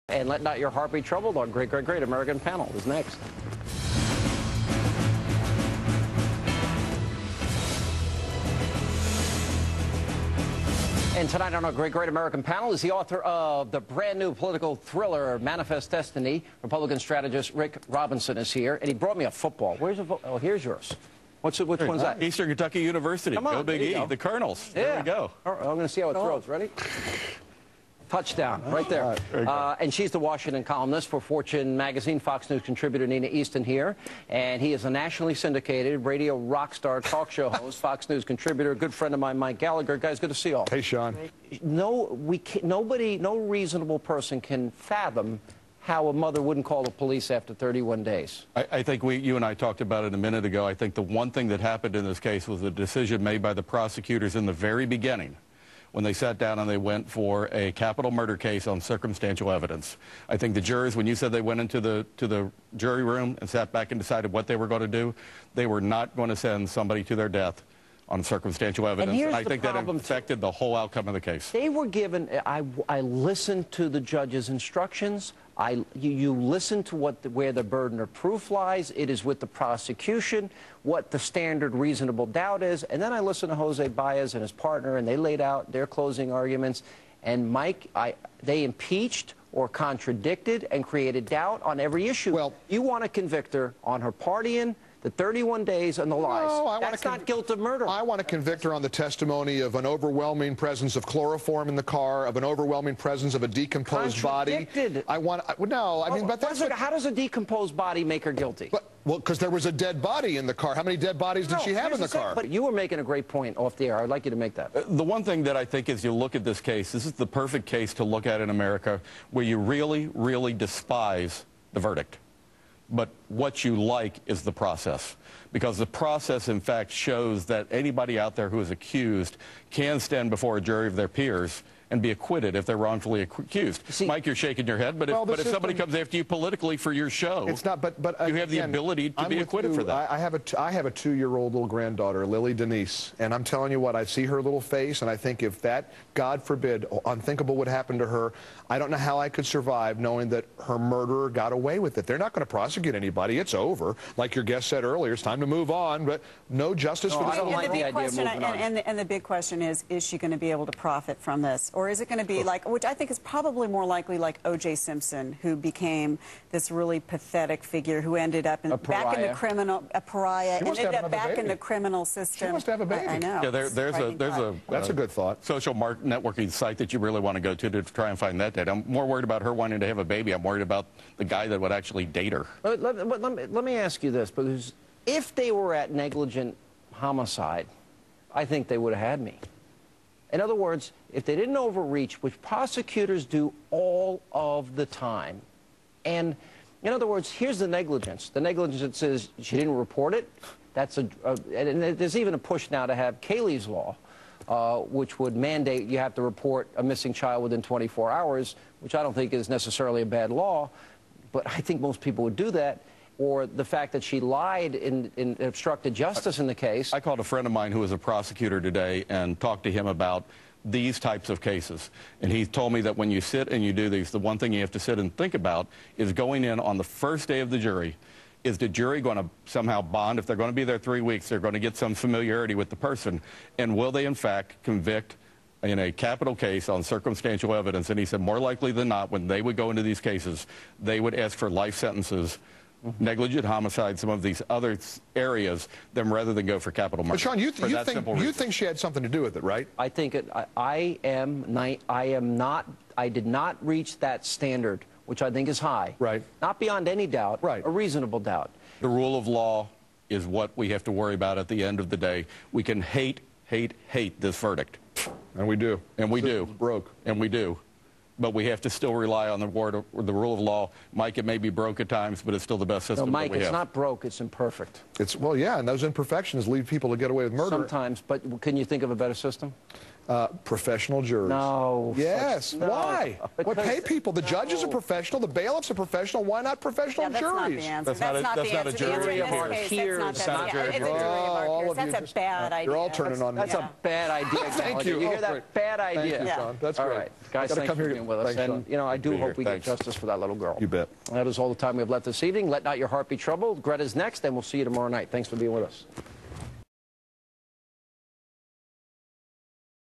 And let not your heart be troubled. Our great, great, great American panel is next. And tonight on our great, great American panel is the author of the brand new political thriller, Manifest Destiny. Republican strategist Rick Robinson is here, and he brought me a football. Where's the Oh, here's yours. Which one's that? Eastern Kentucky University. Come on, go Big E. go. The Colonels. Yeah. There we go. All right, I'm going to see how it throws. Ready? Touchdown, right there. And she's the Washington columnist for Fortune magazine, Fox News contributor Nina Easton here. And he is a nationally syndicated radio rock star talk show host, Fox News contributor, a good friend of mine, Mike Gallagher. Guys, good to see you all. Hey, Sean. No reasonable person can fathom how a mother wouldn't call the police after 31 days. I think you and I talked about it a minute ago. I think the one thing that happened in this case was a decision made by the prosecutors in the very beginning, when they sat down and they went for a capital murder case on circumstantial evidence. I think the jurors, when you said they went into the jury room and sat back and decided what they were going to do, they were not going to send somebody to their death on circumstantial evidence. And I think that affected the whole outcome of the case. They were given, I listened to the judge's instructions. You listen to where the burden of proof lies. It is with the prosecution, what the standard reasonable doubt is. And then I listened to Jose Baez and his partner, and they laid out their closing arguments. And Mike, they impeached or contradicted and created doubt on every issue. Well, you want to convict her on her partying, the 31 days, and the lies. No, That's not guilt of murder. I want to convict her on the testimony of an overwhelming presence of chloroform in the car, of an overwhelming presence of a decomposed body. How does a decomposed body make her guilty? Well, because there was a dead body in the car. How many dead bodies did she have in the car? But you were making a great point off the air. I'd like you to make that. The one thing that I think is, you look at this case, this is the perfect case to look at in America where you really, really despise the verdict. But what you like is the process, because the process, in fact, shows that anybody out there who is accused can stand before a jury of their peers and be acquitted if they're wrongfully accused. See, Mike, you're shaking your head, but if somebody comes after you politically for your show, it's not. But you have the ability to be acquitted for that. I have a 2-year-old little granddaughter, Lily Denise, and I'm telling you what, I see her little face, and I think if that, God forbid, unthinkable would happen to her, I don't know how I could survive knowing that her murderer got away with it. They're not going to prosecute anybody. It's over. Like your guest said earlier, it's time to move on, but no justice for this. I don't like the idea of moving on. And the big question is she going to be able to profit from this? Or is it going to be like, which I think is probably more likely like O.J. Simpson, who became this really pathetic figure who ended up back in the criminal, a pariah, and ended up back in the criminal system. She wants to have a baby. I know. Yeah, that's a good thought. Social networking site that you really want to go to try and find that data. I'm more worried about her wanting to have a baby. I'm worried about the guy that would actually date her. Let me ask you this, because if they were at negligent homicide, I think they would have had me. In other words, if they didn't overreach, which prosecutors do all of the time, and in other words, here's the negligence. The negligence that says she didn't report it. That's and there's even a push now to have Kaylee's Law, which would mandate you have to report a missing child within 24 hours, which I don't think is necessarily a bad law, but I think most people would do that. Or the fact that she lied in obstructed justice in the case. I called a friend of mine who is a prosecutor today and talked to him about these types of cases. And he told me that when you sit and you do these, the one thing you have to sit and think about is going in on the first day of the jury. Is the jury going to somehow bond? If they're going to be there 3 weeks, they're going to get some familiarity with the person. And will they, in fact, convict in a capital case on circumstantial evidence? And he said more likely than not, when they would go into these cases, they would ask for life sentences, negligent homicide, some of these other areas, rather than go for capital murder. But Sean, you think she had something to do with it, right? I think I did not reach that standard, which I think is high. Right. Not beyond any doubt. Right. A reasonable doubt. The rule of law is what we have to worry about at the end of the day. We can hate this verdict. And we do. And we do. Broke. And we do. But we have to still rely on the rule of law. Mike, it may be broke at times, but it's still the best system Mike, that we have. it's not broke, it's imperfect. Well, yeah, and those imperfections lead people to get away with murder. Sometimes, but can you think of a better system? Professional jurors. No. Yes. No. Why? What pay people? The judges are professional. The bailiffs are professional. Why not professional that's juries? Not the answer. That's not the answer. a jury of our peers. It's a jury of our peers. That's a bad idea. You're all turning on me. That's a bad idea. Thank you. You hear that? Bad idea. Thank you, Sean. That's all great. right. Guys, thanks for being with us. Thanks, and, you know, I do hope we get justice for that little girl. You bet. That is all the time we have left this evening. Let not your heart be troubled. Greta's next, and we'll see you tomorrow night. Thanks for being with us.